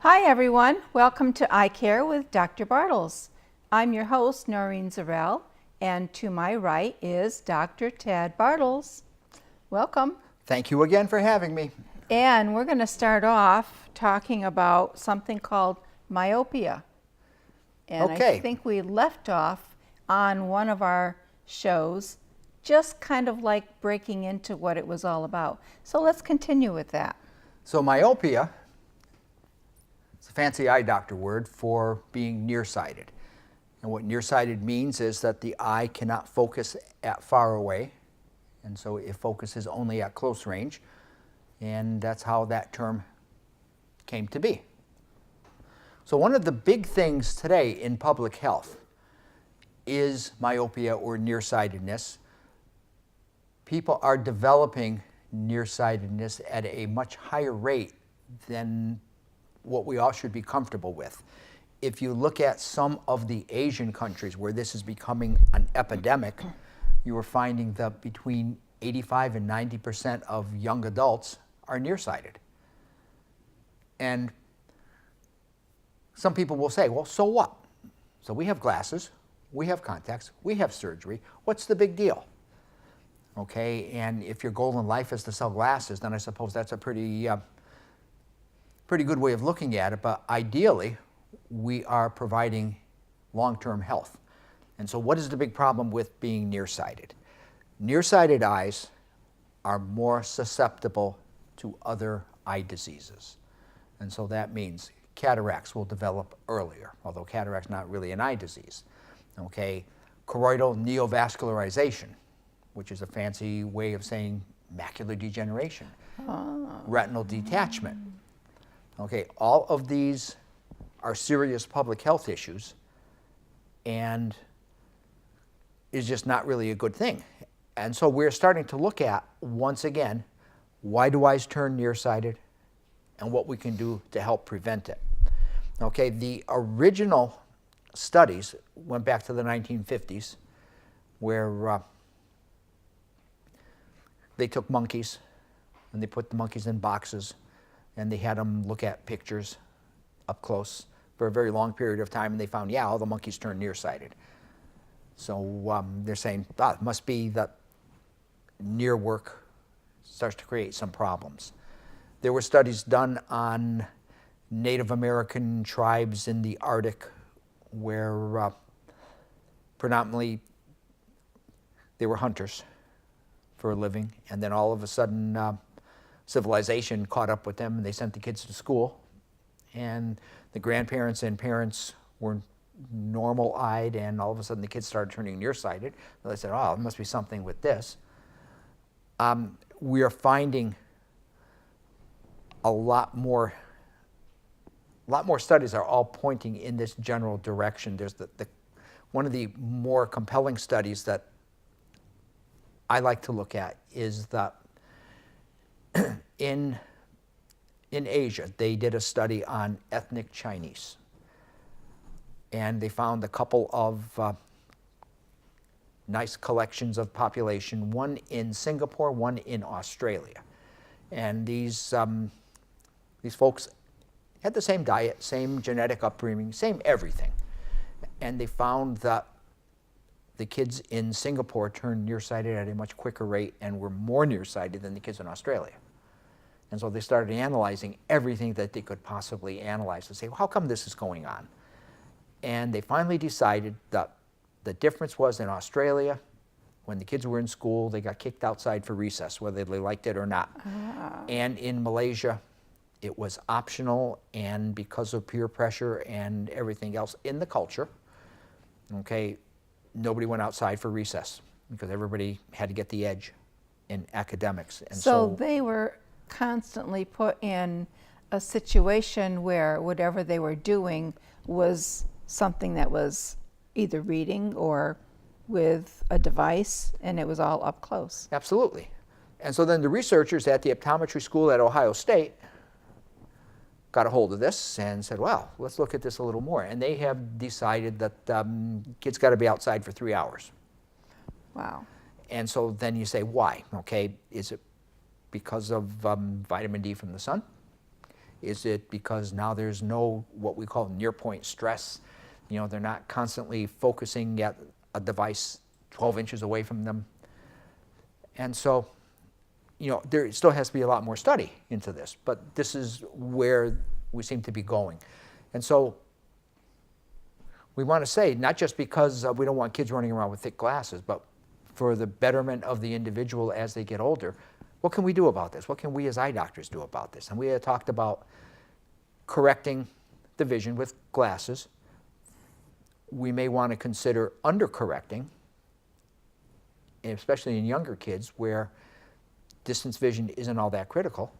Hi everyone, welcome to Eye Care with Dr. Bartles. I'm your host, Noreen Zarell, and to my right is Dr. Tad Bartles. Welcome. Thank you again for having me. And we're going to start off talking about something called myopia. And Okay. I think we left off on one of our shows, just kind of like breaking into what it was all about. So let's continue with that. So myopia, it's a fancy eye doctor word for being nearsighted. And what nearsighted means is that the eye cannot focus at far away, and so it focuses only at close range. And that's how that term came to be. So one of the big things today in public health is myopia or nearsightedness. People are developing nearsightedness at a much higher rate than what we all should be comfortable with. If you look at some of the Asian countries where this is becoming an epidemic, you are finding that between 85 and 90% of young adults are nearsighted. And some people will say, well, so what? So we have glasses, we have contacts, we have surgery. What's the big deal? Okay, and if your goal in life is to sell glasses, then I suppose that's a pretty good way of looking at it. But ideally, we are providing long-term health. And so what is the big problem with being nearsighted? Nearsighted eyes are more susceptible to other eye diseases. And so that means cataracts will develop earlier, although cataract's not really an eye disease. Okay, choroidal neovascularization, which is a fancy way of saying macular degeneration, retinal detachment. Okay, all of these are serious public health issues and is just not really a good thing. And so we're starting to look at, once again, why do eyes turn nearsighted and what we can do to help prevent it. Okay, the original studies went back to the 1950s where they took monkeys and they put the monkeys in boxes and they had them look at pictures up close for a very long period of time, and they found, yeah, all the monkeys turned nearsighted. So they're saying, it must be that near work starts to create some problems. There were studies done on Native American tribes in the Arctic where predominantly they were hunters for a living, and then all of a sudden civilization caught up with them and they sent the kids to school, and the grandparents and parents were normal-eyed, and all of a sudden the kids started turning nearsighted. So they said, oh, there must be something with this. We are finding a lot more studies are all pointing in this general direction. There's one of the more compelling studies that I like to look at is that in Asia, they did a study on ethnic Chinese. And they found a couple of nice collections of population, one in Singapore, one in Australia. And these folks had the same diet, same genetic upbringing, same everything. And they found that the kids in Singapore turned nearsighted at a much quicker rate and were more nearsighted than the kids in Australia. And so they started analyzing everything that they could possibly analyze to say, well, how come this is going on? And they finally decided that the difference was in Australia, when the kids were in school, they got kicked outside for recess, whether they liked it or not. And in Malaysia, it was optional, and because of peer pressure and everything else in the culture, okay, nobody went outside for recess because everybody had to get the edge in academics. And so they were constantly put in a situation where whatever they were doing was something that was either reading or with a device, and it was all up close. Absolutely. And so then the researchers at the optometry school at Ohio State got a hold of this and said, well, let's look at this a little more. And they have decided that kids got to be outside for 3 hours. Wow. And so then you say, why? Okay, is it because of vitamin D from the sun? Is it because now there's no what we call near point stress? You know, they're not constantly focusing at a device 12 inches away from them. And so, you know, there still has to be a lot more study into this, but this is where we seem to be going. And so we want to say, not just because we don't want kids running around with thick glasses, but for the betterment of the individual as they get older, what can we do about this? What can we as eye doctors do about this? And we had talked about correcting the vision with glasses. We may want to consider undercorrecting, especially in younger kids where distance vision isn't all that critical.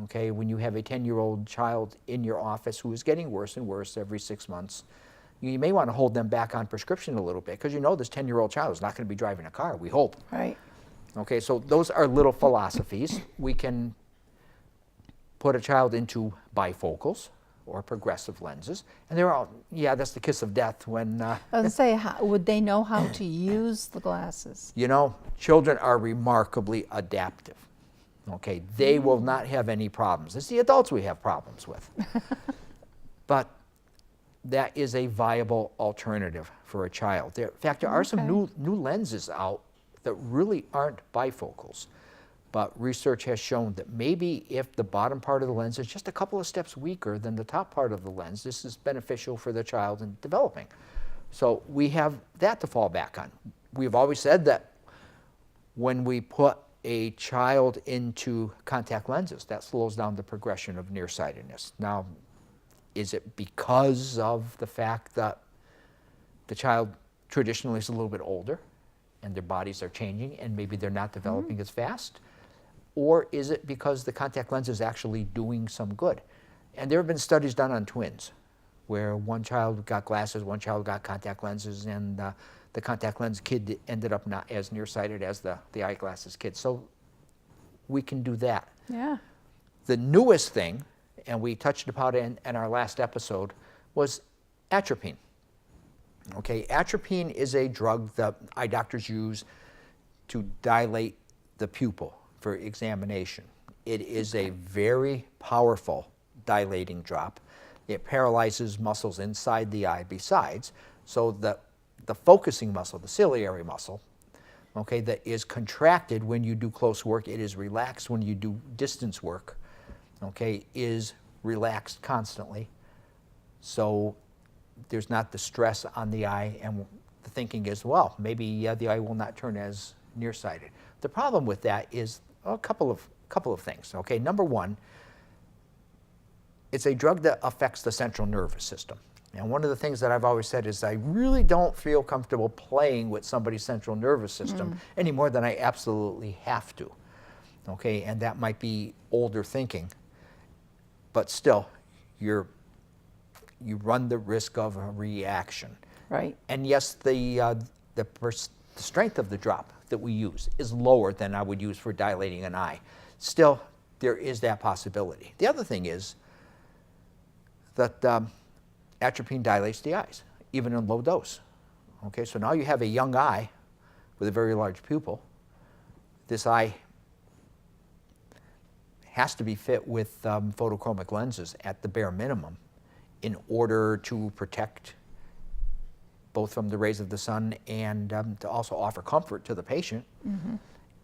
Okay, when you have a 10-year-old child in your office who is getting worse and worse every 6 months, you may want to hold them back on prescription a little bit because you know this 10-year-old child is not going to be driving a car, we hope. Right. Okay, so those are little philosophies. We can put a child into bifocals or progressive lenses, and they're all, yeah, that's the kiss of death when... I was going to say, would they know how to use the glasses? You know, children are remarkably adaptive. Okay, they will not have any problems. It's the adults we have problems with. But that is a viable alternative for a child. In fact, there are some new lenses out that really aren't bifocals. But research has shown that maybe if the bottom part of the lens is just a couple of steps weaker than the top part of the lens, this is beneficial for the child in developing. So we have that to fall back on. We've always said that when we put a child into contact lenses, that slows down the progression of nearsightedness. Now, is it because of the fact that the child traditionally is a little bit older and their bodies are changing and maybe they're not developing as fast? Or is it because the contact lens is actually doing some good? And there have been studies done on twins where one child got glasses, one child got contact lenses, and the contact lens kid ended up not as nearsighted as the eyeglasses kid. So we can do that. Yeah. The newest thing, and we touched upon it in our last episode, was atropine. Okay, atropine is a drug that eye doctors use to dilate the pupil for examination. It is a very powerful dilating drop. It paralyzes muscles inside the eye besides, so that the focusing muscle, the ciliary muscle, okay, that is contracted when you do close work, it is relaxed when you do distance work, okay, is relaxed constantly. So there's not the stress on the eye, and the thinking is, well, maybe the eye will not turn as nearsighted. The problem with that is a couple of things. Okay, number one, it's a drug that affects the central nervous system. And one of the things that I've always said is I really don't feel comfortable playing with somebody's central nervous system any more than I absolutely have to. Okay, and that might be older thinking, but still, you run the risk of a reaction. Right. And yes, the strength of the drop that we use is lower than I would use for dilating an eye. Still, there is that possibility. The other thing is that atropine dilates the eyes, even in low dose. Okay, so now you have a young eye with a very large pupil. This eye has to be fit with photochromic lenses at the bare minimum in order to protect both from the rays of the sun and to also offer comfort to the patient.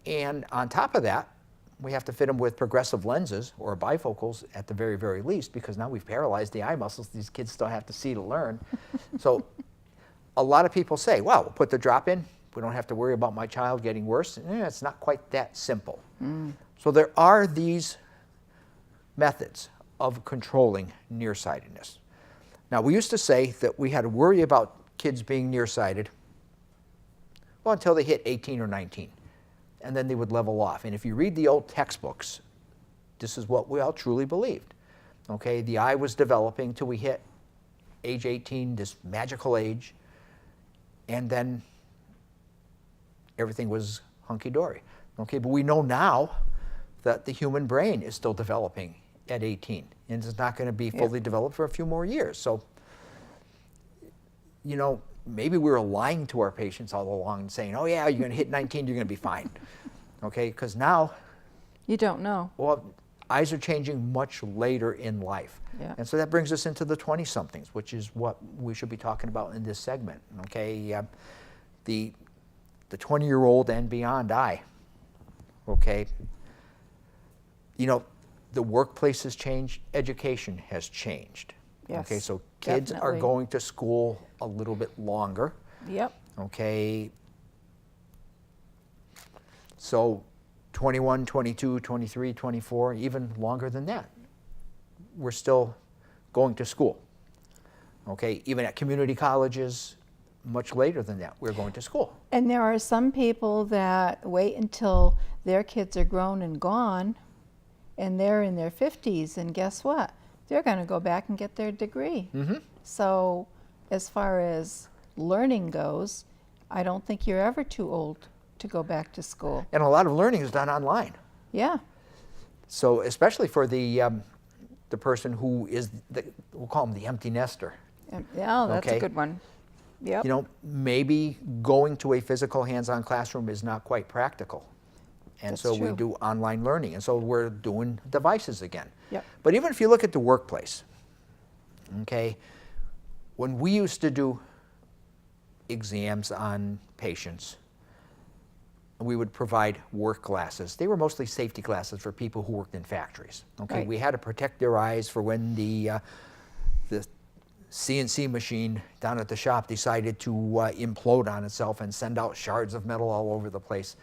And on top of that, we have to fit them with progressive lenses or bifocals at the very, very least, because now we've paralyzed the eye muscles. These kids still have to see to learn. So a lot of people say, well, we'll put the drop in. We don't have to worry about my child getting worse. It's not quite that simple. So there are these methods of controlling nearsightedness. Now, we used to say that we had to worry about kids being nearsighted, well, until they hit 18 or 19, and then they would level off. And if you read the old textbooks, this is what we all truly believed. Okay, the eye was developing till we hit age 18, this magical age, and then everything was hunky-dory. Okay, but we know now that the human brain is still developing at 18, and it's not going to be fully developed for a few more years. So, you know, maybe we were lying to our patients all along and saying, oh yeah, you're going to hit 19, you're going to be fine. Okay, because now... You don't know. Well, eyes are changing much later in life. Yeah. And so that brings us into the 20-somethings, which is what we should be talking about in this segment, okay? The 20-year-old and beyond eye, okay? You know, the workplace has changed, education has changed. Yes, okay, so kids are definitely. going to school a little bit longer. Yep. Okay. So 21, 22, 23, 24, even longer than that, we're still going to school. Okay, even at community colleges, much later than that, we're going to school. And there are some people that wait until their kids are grown and gone and they're in their 50s, and guess what? They're going to go back and get their degree. Mm-hmm. So as far as learning goes, I don't think you're ever too old to go back to school. And a lot of learning is done online. Yeah. So especially for the person who is, we'll call them the empty nester. Yeah, that's Okay. a good one. Yep. You know, maybe going to a physical hands-on classroom is not quite practical. And That's so we true. do online learning. And so we're doing devices again. Yep. But even if you look at the workplace, okay, when we used to do exams on patients, we would provide work glasses. They were mostly safety glasses for people who worked in factories. Okay, Right. we had to protect their eyes for when the CNC machine down at the shop decided to implode on itself and send out shards of metal all over the place.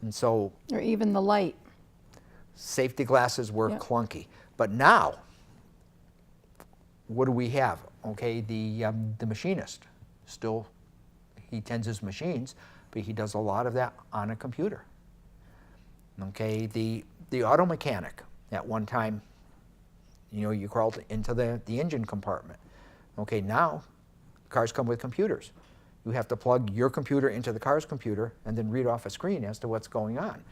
And so Or even the light. safety glasses were Yep. clunky. But now, what do we have? Okay, the machinist still, he tends his machines, but he does a lot of that on a computer. Okay, the auto mechanic, at one time, you know, you crawled into the engine compartment. Okay, now cars come with computers. You have to plug your computer into the car's computer and then read off a screen as to what's going on.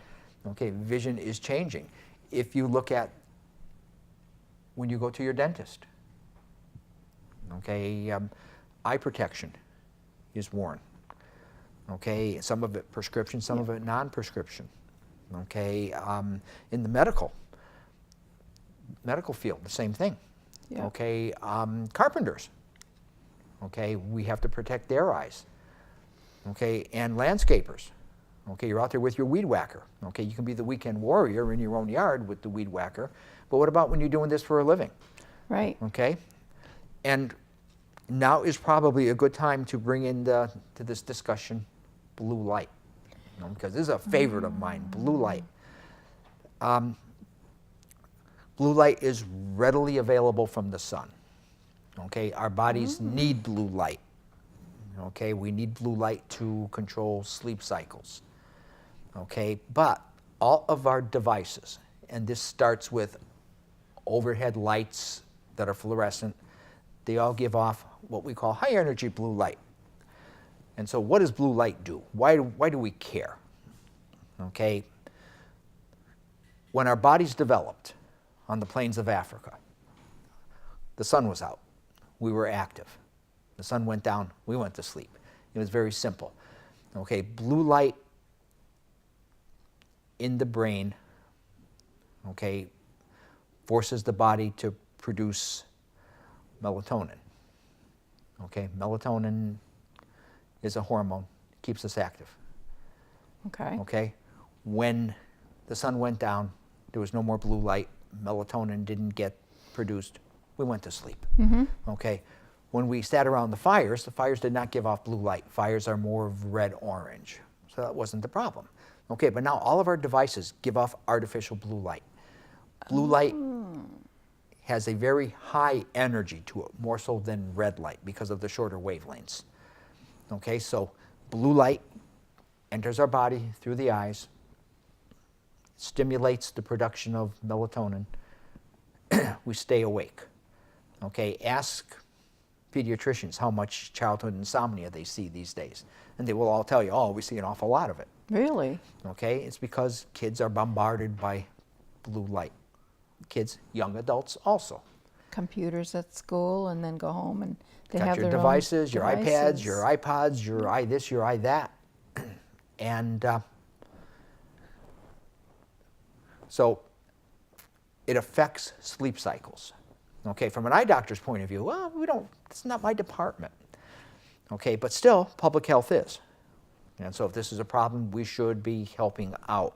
Okay, vision is changing. If you look at when you go to your dentist, okay, eye protection is worn. Okay, some of it prescription, some of it non-prescription. Okay, in the medical field, the same thing. Yeah. Okay, carpenters. Okay, we have to protect their eyes. Okay, and landscapers. Okay, you're out there with your weed whacker. Okay, you can be the weekend warrior in your own yard with the weed whacker, but what about when you're doing this for a living? Right. Okay, and now is probably a good time to bring in to this discussion blue light, you know, because this is a favorite of mine, blue light. Blue light is readily available from the sun. Okay, our bodies need blue light. Okay, we need blue light to control sleep cycles. Okay, but all of our devices, and this starts with overhead lights that are fluorescent, they all give off what we call high energy blue light. And so what does blue light do? Why do we care? Okay, when our bodies developed on the plains of Africa, the sun was out. We were active. The sun went down, we went to sleep. It was very simple. Okay, blue light in the brain, okay, forces the body to produce melatonin. Okay, melatonin is a hormone, keeps us active. Okay. Okay, when the sun went down, there was no more blue light, melatonin didn't get produced, we went to sleep. Mm-hmm. Okay, when we sat around the fires did not give off blue light. Fires are more of red-orange, so that wasn't the problem. Okay, but now all of our devices give off artificial blue light. Blue light has a very high energy to it, more so than red light because of the shorter wavelengths. Okay, so blue light enters our body through the eyes, stimulates the production of melatonin. We stay awake. Okay, ask pediatricians how much childhood insomnia they see these days, and they will all tell you, oh, we see an awful lot of it. Really? Okay, it's because kids are bombarded by blue light. Kids, young adults also. Computers at school and then go home and they Got have your their devices, own your iPads, your iPods, your i this, your i that. And so it affects sleep cycles. Okay, from an eye doctor's point of view, well, it's not my department. Okay, but still, public health is. And so if this is a problem, we should be helping out.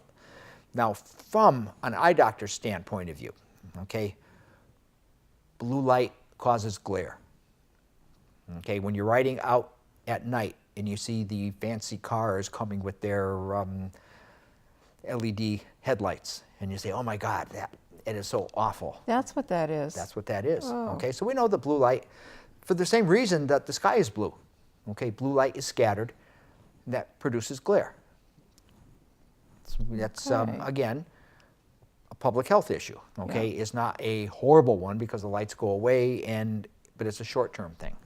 Now, from an eye doctor's standpoint of view, okay, blue light causes glare. Okay, when you're riding out at night and you see the fancy cars coming with their LED headlights, and you say, oh my God, it is so awful. That's what that is. That's what that is. Oh. Okay, so we know the blue light, for the same reason that the sky is blue. Okay, blue light is scattered, that produces glare. That's Okay. again, a public health issue. Okay, it's not a horrible one because the lights go away, but it's a short-term thing.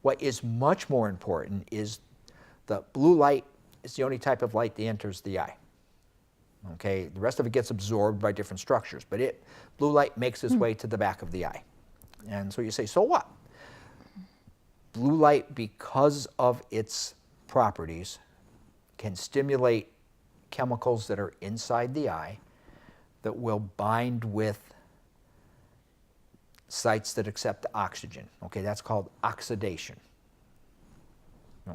What is much more important is the blue light is the only type of light that enters the eye. Okay, the rest of it gets absorbed by different structures, but blue light makes its way to the back of the eye. And so you say, so what? Blue light, because of its properties, can stimulate chemicals that are inside the eye that will bind with sites that accept oxygen. Okay, that's called oxidation.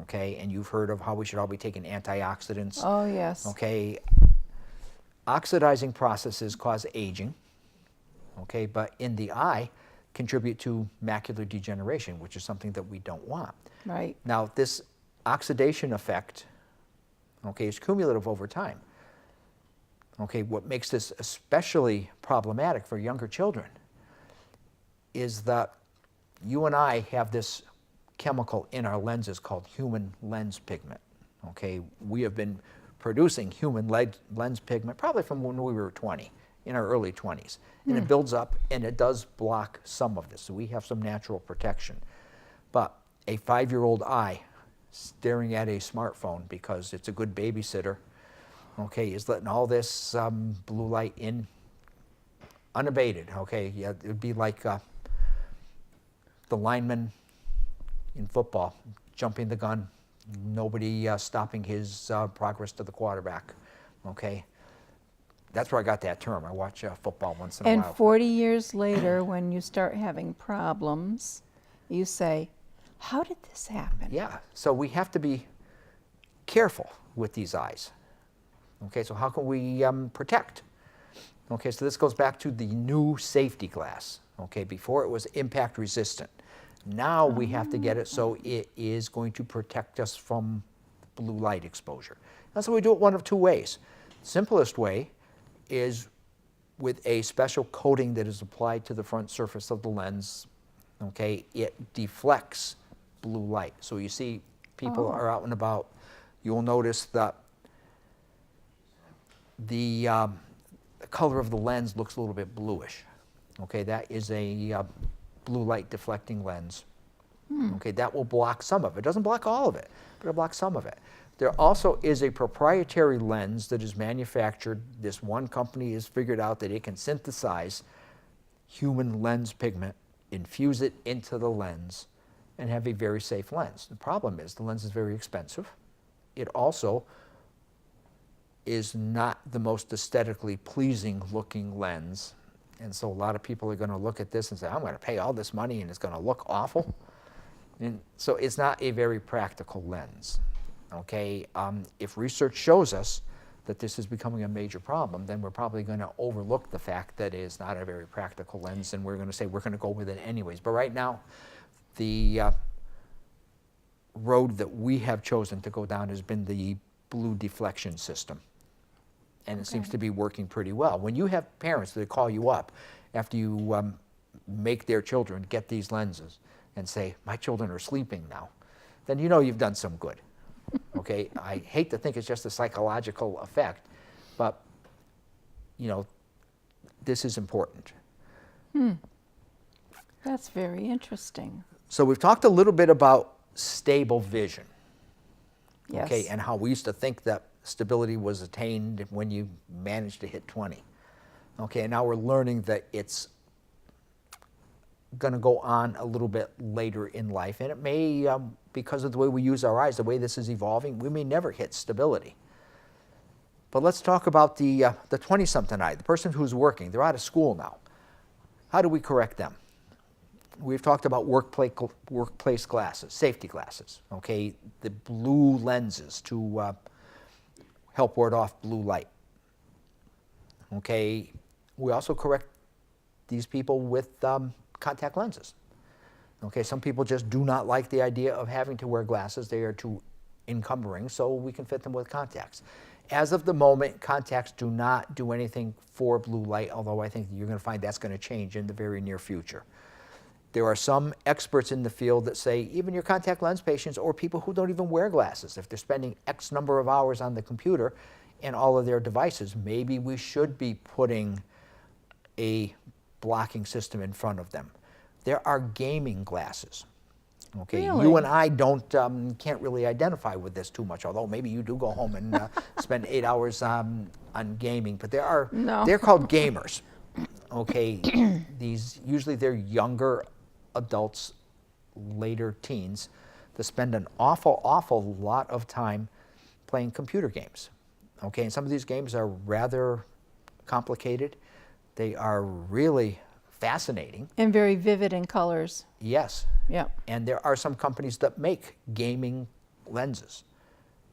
Okay, and you've heard of how we should all be taking antioxidants. Oh, yes. Okay, oxidizing processes cause aging. Okay, but in the eye, contribute to macular degeneration, which is something that we don't want. Right. Now, this oxidation effect, okay, is cumulative over time. Okay, what makes this especially problematic for younger children is that you and I have this chemical in our lenses called human lens pigment. Okay, we have been producing human lens pigment probably from when we were 20, in our early 20s. And it builds up, and it does block some of this. So we have some natural protection. But a 5-year-old eye staring at a smartphone because it's a good babysitter, okay, is letting all this blue light in unabated. Okay, yeah, it would be like the lineman in football jumping the gun, nobody stopping his progress to the quarterback. Okay, that's where I got that term. I watch football once in a And while. 40 years later, when you start having problems, you say, how did this happen? Yeah, so we have to be careful with these eyes. Okay, so how can we protect? Okay, so this goes back to the new safety glass. Okay, before it was impact resistant. Now we have to get it so it is going to protect us from blue light exposure. That's why we do it one of two ways. Simplest way is with a special coating that is applied to the front surface of the lens. Okay, it deflects blue light. So you see people are out and about, you'll notice that the color of the lens looks a little bit bluish. Okay, that is a blue light deflecting lens. Okay, that will block some of it. It doesn't block all of it, but it blocks some of it. There also is a proprietary lens that is manufactured. This one company has figured out that it can synthesize human lens pigment, infuse it into the lens, and have a very safe lens. The problem is the lens is very expensive. It also is not the most aesthetically pleasing looking lens. And so a lot of people are going to look at this and say, I'm going to pay all this money and it's going to look awful. And so it's not a very practical lens. Okay, if research shows us that this is becoming a major problem, then we're probably going to overlook the fact that it is not a very practical lens, and we're going to say we're going to go with it anyways. But right now, the road that we have chosen to go down has been the blue deflection system. And it seems to be working pretty well. When you have parents that call you up after you make their children get these lenses and say, my children are sleeping now, then you know you've done some good. Okay, I hate to think it's just a psychological effect, but you know, this is important. That's very interesting. So we've talked a little bit about stable vision. Yes. Okay, and how we used to think that stability was attained when you managed to hit 20. Okay, and now we're learning that it's going to go on a little bit later in life, and it may, because of the way we use our eyes, the way this is evolving, we may never hit stability. But let's talk about the 20-something eye, the person who's working. They're out of school now. How do we correct them? We've talked about workplace glasses, safety glasses, okay? The blue lenses to help ward off blue light. Okay, we also correct these people with contact lenses. Okay, some people just do not like the idea of having to wear glasses. They are too encumbering, so we can fit them with contacts. As of the moment, contacts do not do anything for blue light, although I think you're going to find that's going to change in the very near future. There are some experts in the field that say even your contact lens patients or people who don't even wear glasses, if they're spending X number of hours on the computer and all of their devices, maybe we should be putting a blocking system in front of them. There are gaming glasses. Okay, Really? you and I can't really identify with this too much, although maybe you do go home and spend 8 hours on gaming, but they're called gamers. Okay, usually they're younger adults, later teens, that spend an awful lot of time playing computer games. Okay, and some of these games are rather complicated. They are really fascinating. And very vivid in colors. Yes. Yep. And there are some companies that make gaming lenses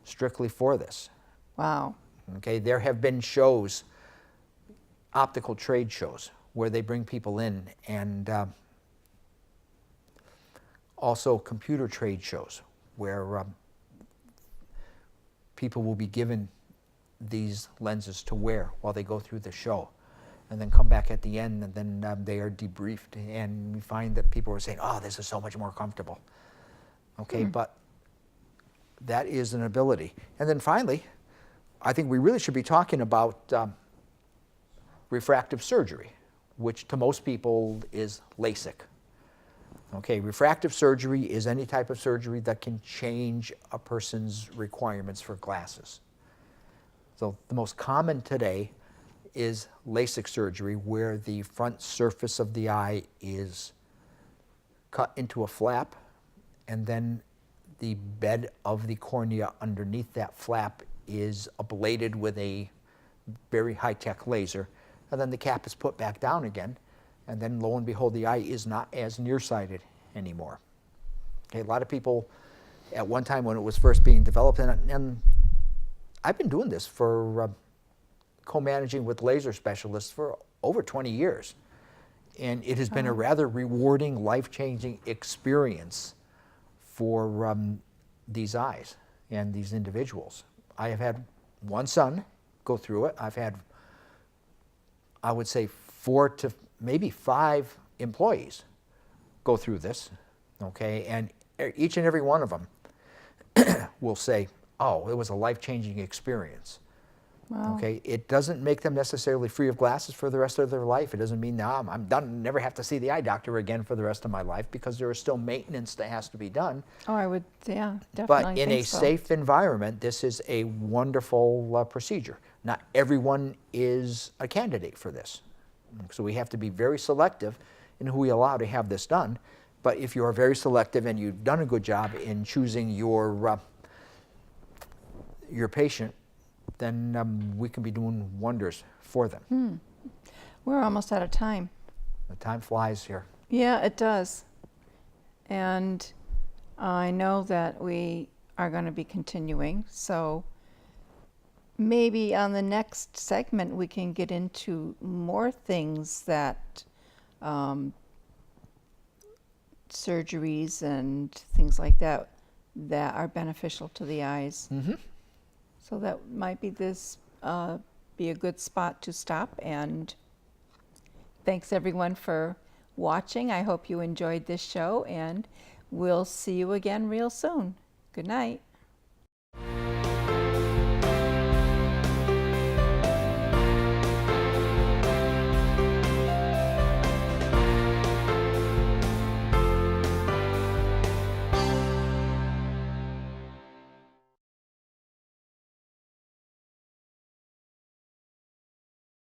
strictly for this. Wow. Okay, there have been shows, optical trade shows, where they bring people in, and also computer trade shows where people will be given these lenses to wear while they go through the show, and then come back at the end, and then they are debriefed, and we find that people are saying, oh, this is so much more comfortable. Okay, but that is an ability. And then finally, I think we really should be talking about refractive surgery, which to most people is LASIK. Okay, refractive surgery is any type of surgery that can change a person's requirements for glasses. So the most common today is LASIK surgery, where the front surface of the eye is cut into a flap, and then the bed of the cornea underneath that flap is ablated with a very high-tech laser, and then the cap is put back down again, and then lo and behold, the eye is not as nearsighted anymore. Okay, a lot of people at one time when it was first being developed, and I've been doing this for co-managing with laser specialists for over 20 years, and it has been a rather rewarding, life-changing experience for these eyes and these individuals. I have had one son go through it. I've had, I would say, 4 to maybe 5 employees go through this, okay? And each and every one of them will say, oh, it was a life-changing experience. Wow. Okay, it doesn't make them necessarily free of glasses for the rest of their life. It doesn't mean now I'm done, never have to see the eye doctor again for the rest of my life, because there is still maintenance that has to be done. Oh, I would, yeah, definitely. But in think a so. safe environment, this is a wonderful procedure. Not everyone is a candidate for this. So we have to be very selective in who we allow to have this done. But if you are very selective and you've done a good job in choosing your patient, then we can be doing wonders for them. We're almost out of time. The time flies here. Yeah, it does. And I know that we are going to be continuing, so maybe on the next segment we can get into more things that surgeries and things like that that are beneficial to the eyes. So that might be be a good spot to stop. And thanks everyone for watching. I hope you enjoyed this show, and we'll see you again real soon. Good night.